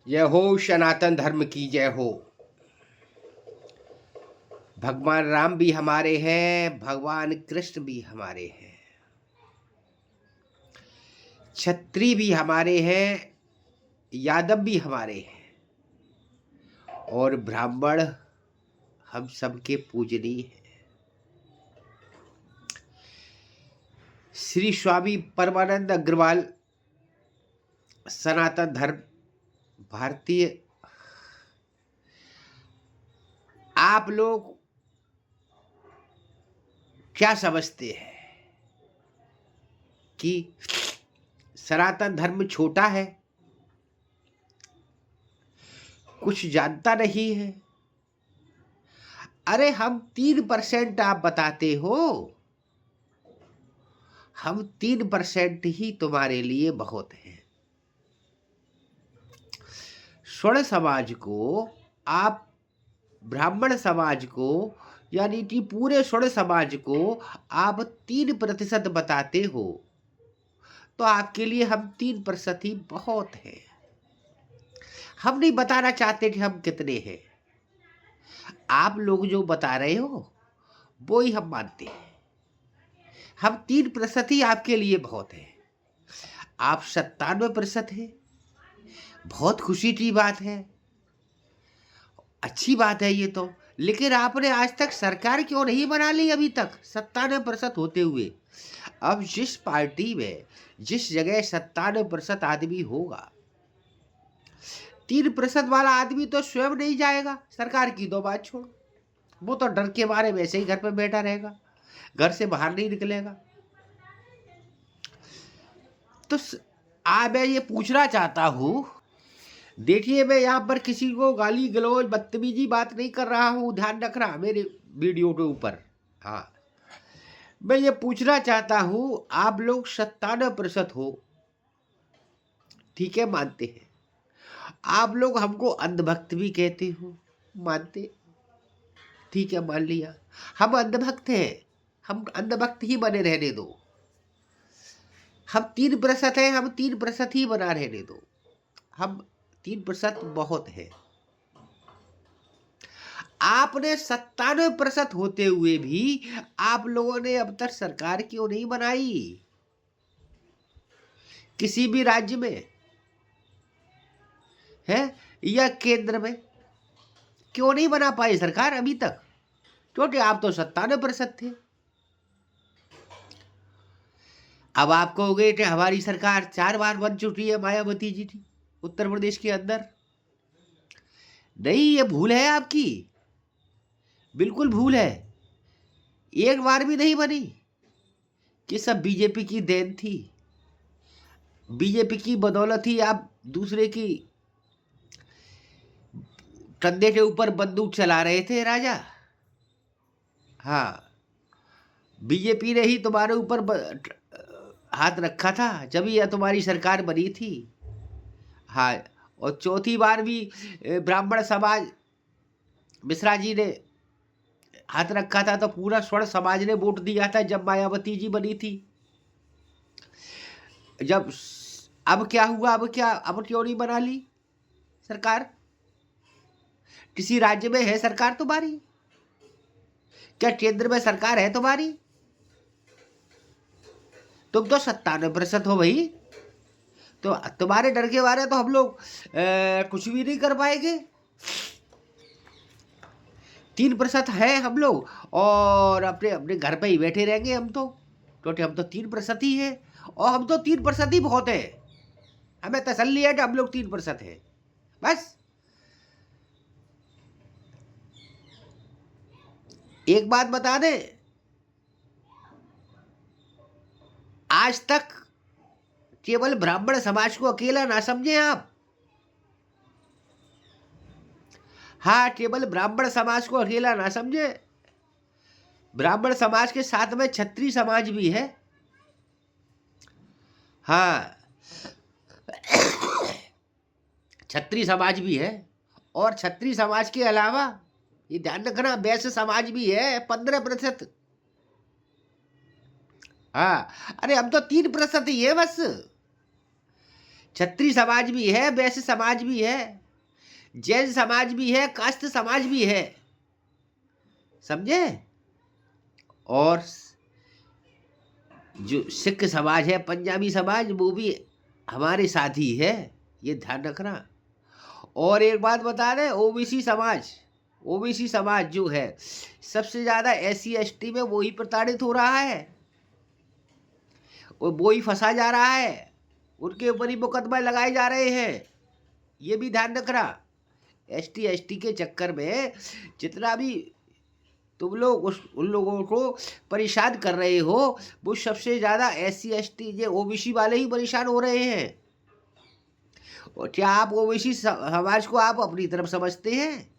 जय हो सनातन धर्म की जय हो। भगवान राम भी हमारे हैं, भगवान कृष्ण भी हमारे हैं, क्षत्रिय भी हमारे हैं, यादव भी हमारे हैं और ब्राह्मण हम सबके पूजनीय हैं। श्री स्वामी परमानंद अग्रवाल सनातन धर्म भारतीय। आप लोग क्या समझते हैं कि सनातन धर्म छोटा है, कुछ जानता नहीं है? अरे हम 3% आप बताते हो, हम 3% ही तुम्हारे लिए बहुत है। स्वर्ण समाज को आप ब्राह्मण समाज को यानी कि पूरे स्वर्ण समाज को आप 3% बताते हो, तो आपके लिए हम 3% ही बहुत है। हम नहीं बताना चाहते कि हम कितने हैं। आप लोग जो बता रहे हो वो ही हम मानते हैं। हम 3% ही आपके लिए बहुत है। आप 97% है, बहुत खुशी की बात है, अच्छी बात है ये तो। लेकिन आपने आज तक सरकार क्यों नहीं बना ली अभी तक 97% होते हुए? अब जिस पार्टी में जिस जगह 97% आदमी होगा, 3% वाला आदमी तो स्वयं नहीं जाएगा। सरकार की दो बात छोड़ो, वो तो डर के मारे वैसे ही घर पे बैठा रहेगा, घर से बाहर नहीं निकलेगा। तो मैं ये पूछना चाहता हूँ, देखिए मैं यहाँ पर किसी को गाली गलौज बदतमीजी बात नहीं कर रहा हूँ, ध्यान रखना मेरे वीडियो के ऊपर। हाँ, मैं ये पूछना चाहता हूँ, आप लोग 97% हो, ठीक है, मानते हैं। आप लोग हमको अंधभक्त भी कहते हो, मानते, ठीक है, मान लिया। हम अंधभक्त हैं, हम अंधभक्त ही बने रहने दो। हम 3% है, हम 3% ही बना रहने दो। हम 3% बहुत है। आपने 97% होते हुए भी आप लोगों ने अब तक सरकार क्यों नहीं बनाई? किसी भी राज्य में है या केंद्र में क्यों नहीं बना पाई सरकार अभी तक? क्योंकि आप तो 97% थे। अब आप कहोगे कि हमारी सरकार 4 बार बन चुकी है, मायावती जी थी उत्तर प्रदेश के अंदर। नहीं, ये भूल है आपकी, बिल्कुल भूल है। एक बार भी नहीं बनी, कि सब बीजेपी की देन थी। बीजेपी की बदौलत ही आप दूसरे की कंधे के ऊपर बंदूक चला रहे थे राजा। हाँ, बीजेपी ने ही तुम्हारे ऊपर हाथ रखा था, जब यह तुम्हारी सरकार बनी थी। हाँ, और चौथी बार भी ब्राह्मण समाज मिश्रा जी ने हाथ रखा था, तो पूरा स्वर्ण समाज ने वोट दिया था जब मायावती जी बनी थी। जब अब क्या हुआ, अब क्यों नहीं बना ली सरकार? किसी राज्य में है सरकार तुम्हारी? क्या केंद्र में सरकार है तुम्हारी? तुम तो 97% हो भाई, तो तुम्हारे डर के बारे तो हम लोग कुछ भी नहीं कर पाएंगे। 3% है हम लोग, और अपने अपने घर पे ही बैठे रहेंगे हम तो, क्योंकि हम तो 3% ही है, और हम तो 3% ही बहुत है। हमें तसल्ली है कि हम लोग 3% है बस। एक बात बता दे, आज तक केवल ब्राह्मण समाज को अकेला ना समझे आप। हाँ, केवल ब्राह्मण समाज को अकेला ना समझे। ब्राह्मण समाज के साथ में क्षत्रिय समाज भी है। हाँ, क्षत्रिय समाज भी है, और क्षत्रिय समाज के अलावा ये ध्यान रखना वैश्य समाज भी है 15%। हाँ, अरे हम तो 3% ही है बस। क्षत्रिय समाज भी है, वैश्य समाज भी है, जैन समाज भी है, कास्त समाज भी है, समझे। और जो सिख समाज है, पंजाबी समाज, वो भी हमारे साथ ही है, ये ध्यान रखना। और एक बात बता दें, ओबीसी समाज जो है सबसे ज्यादा SC ST में वो ही प्रताड़ित हो रहा है और वो ही फंसा जा रहा है, उनके ऊपर ही मुकदमा लगाए जा रहे हैं, ये भी ध्यान रखना। ST ST के चक्कर में जितना भी तुम लोग उन लोगों को परेशान कर रहे हो, वो सबसे ज्यादा SC ST ये OBC वाले ही परेशान हो रहे हैं। और क्या आप OBC समाज को आप अपनी तरफ समझते हैं?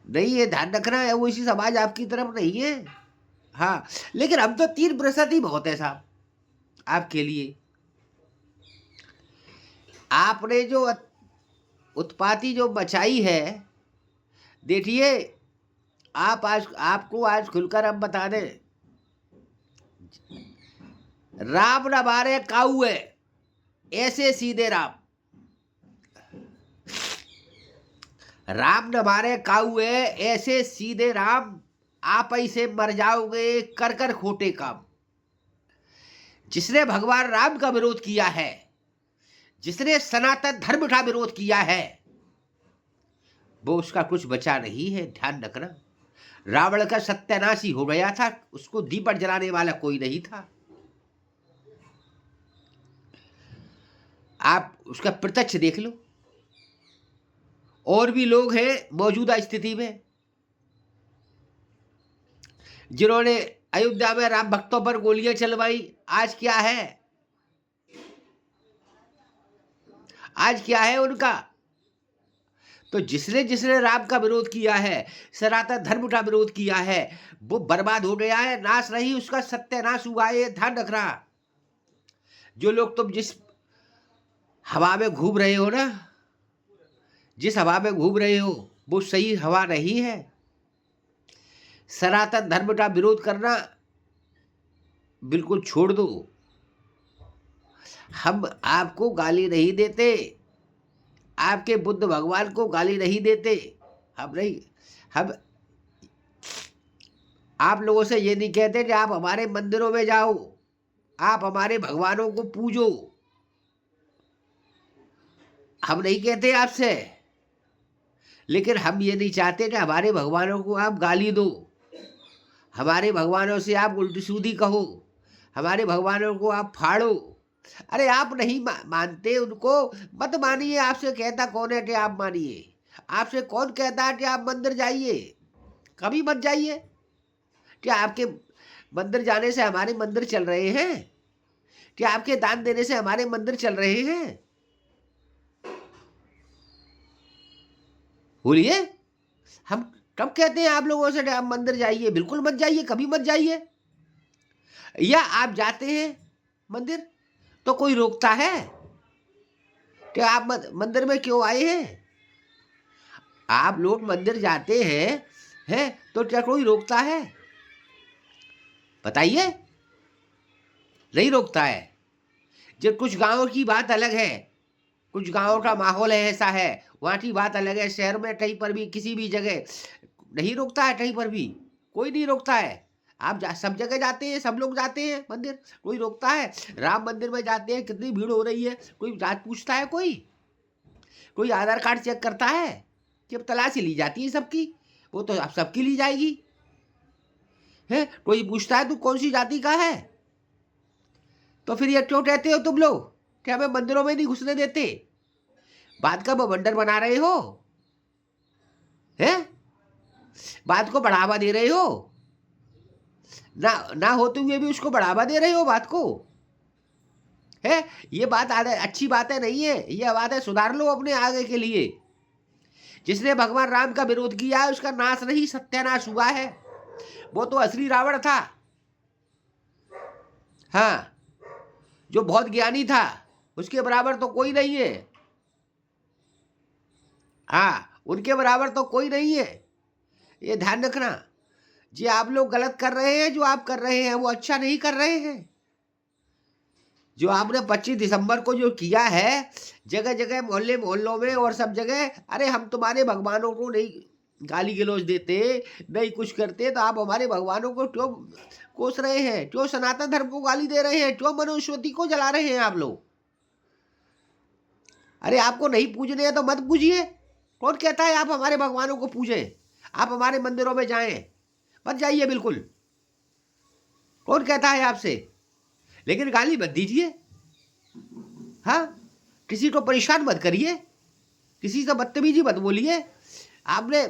नहीं, ये ध्यान रखना है, OBC समाज आपकी तरफ नहीं है। हाँ, लेकिन अब तो 3% ही बहुत है साहब आपके लिए। आपने जो उत्पाती जो मचाई है, देखिए आपको आज खुलकर हम बता दें, राम न मारे काऊ है, ऐसे सीधे राम न मारे काऊ है, ऐसे सीधे राम, आप ऐसे मर जाओगे कर कर खोटे काम। जिसने भगवान राम का विरोध किया है, जिसने सनातन धर्म का विरोध किया है, वो उसका कुछ बचा नहीं है, ध्यान रखना। रावण का सत्यानाश हो गया था, उसको दीपक जलाने वाला कोई नहीं था। आप उसका प्रत्यक्ष देख लो। और भी लोग हैं मौजूदा स्थिति में जिन्होंने अयोध्या में राम भक्तों पर गोलियां चलवाई। आज क्या है, आज क्या है उनका? तो जिसने जिसने राम का विरोध किया है, सनातन धर्म का विरोध किया है, वो बर्बाद हो गया है, नाश नहीं, उसका सत्यानाश हुआ है, ध्यान रखना। जो लोग तुम जिस हवा में घूम रहे हो ना, जिस हवा में घूम रहे हो, वो सही हवा नहीं है। सनातन धर्म का विरोध करना बिल्कुल छोड़ दो। हम आपको गाली नहीं देते, आपके बुद्ध भगवान को गाली नहीं देते, हम आप लोगों से ये नहीं कहते कि आप हमारे मंदिरों में जाओ, आप हमारे भगवानों को पूजो, हम नहीं कहते आपसे। लेकिन हम ये नहीं चाहते कि हमारे भगवानों को आप गाली दो, हमारे भगवानों से आप उल्टी सीधी कहो, हमारे भगवानों को आप फाड़ो। अरे आप नहीं मानते उनको, मत मानिए। आपसे कहता कौन है कि आप मानिए? आपसे कौन कहता है कि आप मंदिर जाइए? कभी मत जाइए। क्या आपके मंदिर जाने से हमारे मंदिर चल रहे हैं? क्या आपके दान देने से हमारे मंदिर चल रहे हैं? बोलिए। हम कब कहते हैं आप लोगों से आप मंदिर जाइए? बिल्कुल मत जाइए, कभी मत जाइए। या आप जाते हैं मंदिर तो कोई रोकता है कि आप मंदिर में क्यों आए हैं? आप लोग मंदिर जाते हैं तो क्या कोई रोकता है? बताइए, नहीं रोकता है। जब कुछ गांवों की बात अलग है, कुछ गांवों का माहौल है, ऐसा है, वहाँ की बात अलग है। शहर में कहीं पर भी किसी भी जगह नहीं रोकता है, कहीं पर भी कोई नहीं रोकता है। आप सब जगह जाते हैं, सब लोग जाते हैं मंदिर, कोई रोकता है? राम मंदिर में जाते हैं, कितनी भीड़ हो रही है, कोई जात पूछता है? कोई आधार कार्ड चेक करता है कि अब तलाशी ली जाती है सबकी? वो तो अब सबकी ली जाएगी है। कोई पूछता है तू कौन सी जाति का है? तो फिर ये क्यों कहते हो तुम लोग कि हमें मंदिरों में नहीं घुसने देते? बात का बवंडर बना रहे हो, हैं? बात को बढ़ावा दे रहे हो, ना होते हुए भी उसको बढ़ावा दे रहे हो बात को, है? ये बात अच्छी बातें नहीं है, ये बात है सुधार लो अपने आगे के लिए। जिसने भगवान राम का विरोध किया है उसका नाश नहीं, सत्यानाश हुआ है। वो तो असली रावण था, हाँ, जो बहुत ज्ञानी था, उसके बराबर तो कोई नहीं है। हाँ, उनके बराबर तो कोई नहीं है, ये ध्यान रखना। जी, आप लोग गलत कर रहे हैं, जो आप कर रहे हैं वो अच्छा नहीं कर रहे हैं। जो आपने 25 दिसंबर को जो किया है जगह जगह मोहल्ले मोहल्लों में और सब जगह, अरे हम तुम्हारे भगवानों को नहीं गाली गलौज देते, नहीं कुछ करते, तो आप हमारे भगवानों को क्यों कोस रहे हैं, क्यों सनातन धर्म को गाली दे रहे हैं, क्यों मनुस्मृति को जला रहे हैं आप लोग? अरे आपको नहीं पूजने हैं तो मत पूजिए। कौन कहता है आप हमारे भगवानों को पूजें? आप हमारे मंदिरों में जाएं, मत जाइए बिल्कुल। कौन कहता है आपसे? लेकिन गाली मत दीजिए। हाँ, किसी को परेशान मत करिए, किसी से बदतमीजी मत बोलिए। आपने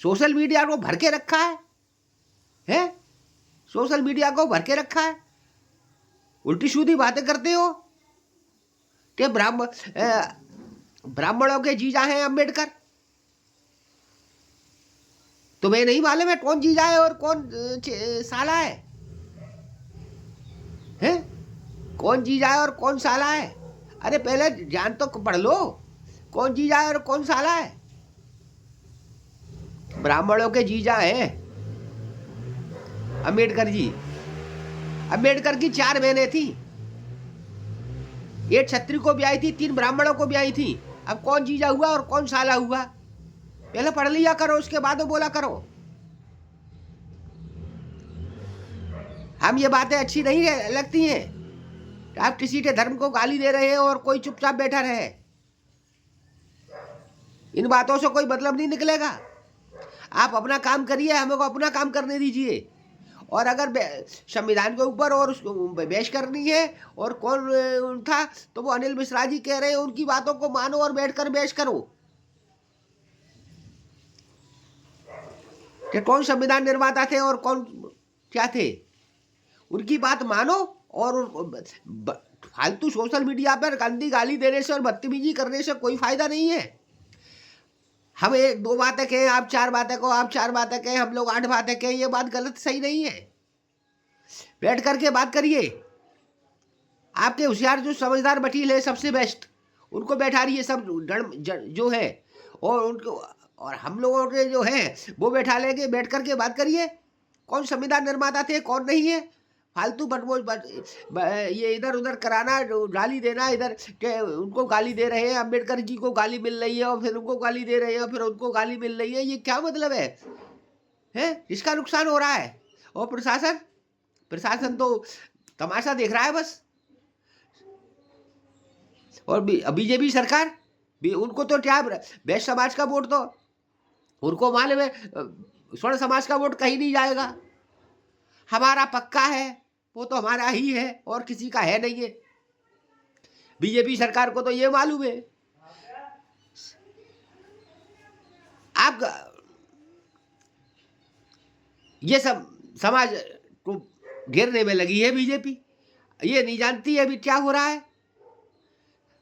सोशल मीडिया को भर के रखा है? सोशल मीडिया को भर के रखा है, उल्टी सीधी बातें करते हो कि ब्राह्मणों के जीजा हैं अम्बेडकर। तुम्हें नहीं मालूम है कौन जीजा है और कौन साला है? हैं? कौन जीजा है और कौन साला है? अरे पहले जान तो पढ़ लो, कौन जीजा है और कौन साला है। ब्राह्मणों के जीजा हैं अम्बेडकर जी। अम्बेडकर की 4 बहनें थी, एक क्षत्रिय को ब्याही थी, 3 ब्राह्मणों को ब्याही थी। अब कौन जीजा हुआ और कौन साला हुआ? पहले पढ़ लिया करो, उसके बाद बोला करो। हम ये बातें अच्छी नहीं लगती हैं। आप किसी के धर्म को गाली दे रहे हैं और कोई चुपचाप बैठा रहे, इन बातों से कोई मतलब नहीं निकलेगा। आप अपना काम करिए, हमें को अपना काम करने दीजिए। और अगर संविधान के ऊपर और उसको बहस करनी है और कौन था तो वो अनिल मिश्रा जी कह रहे हैं, उनकी बातों को मानो और बैठकर बहस करो कि कौन संविधान निर्माता थे और कौन क्या थे। उनकी बात मानो और फालतू सोशल मीडिया पर गंदी गाली देने से और बदतमीजी करने से कोई फायदा नहीं है। हम 1-2 बातें कहें, आप 4 बातें कहो, आप 4 बातें कहें, हम लोग 8 बातें कहें, ये बात गलत सही नहीं है। बैठ करके बात करिए। आपके होशियार जो समझदार वकील है सबसे बेस्ट, उनको बैठा रही है सब जो है, और उनको और हम लोगों के जो है वो बैठा लेंगे, बैठ करके बात करिए। कौन संविधान निर्माता थे कौन नहीं है, फालतू ये इधर उधर कराना, गाली देना, इधर के उनको गाली दे रहे हैं, अम्बेडकर जी को गाली मिल रही है और फिर उनको गाली दे रहे हैं, फिर उनको गाली मिल रही है, ये क्या मतलब है? इसका नुकसान हो रहा है। और प्रशासन तो तमाशा देख रहा है बस। और बीजेपी सरकार भी, उनको तो क्या, वैश्य समाज का वोट तो उनको मालूम है, स्वर्ण समाज का वोट कहीं नहीं जाएगा। हमारा पक्का है, वो तो हमारा ही है और किसी का है नहीं है। बीजेपी सरकार को तो ये मालूम है। आप ये सब समाज को घेरने में लगी है बीजेपी, ये नहीं जानती है अभी क्या हो रहा है,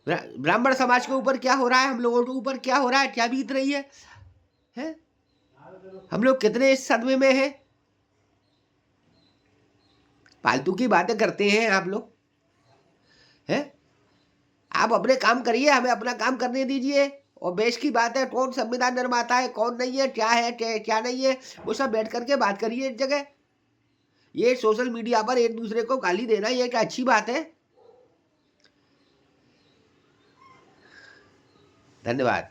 ब्राह्मण समाज के ऊपर क्या हो रहा है, हम लोगों के ऊपर क्या हो रहा है, क्या बीत रही है? हम लोग कितने इस सदमे में हैं। फालतू की बातें करते हैं आप लोग हैं। आप अपने काम करिए, हमें अपना काम करने दीजिए। और देश की बात है, कौन संविधान निर्माता है कौन नहीं है, क्या है क्या नहीं है, वो सब बैठ करके बात करिए एक जगह। ये सोशल मीडिया पर एक दूसरे को गाली देना ये क्या अच्छी बात है? धन्यवाद।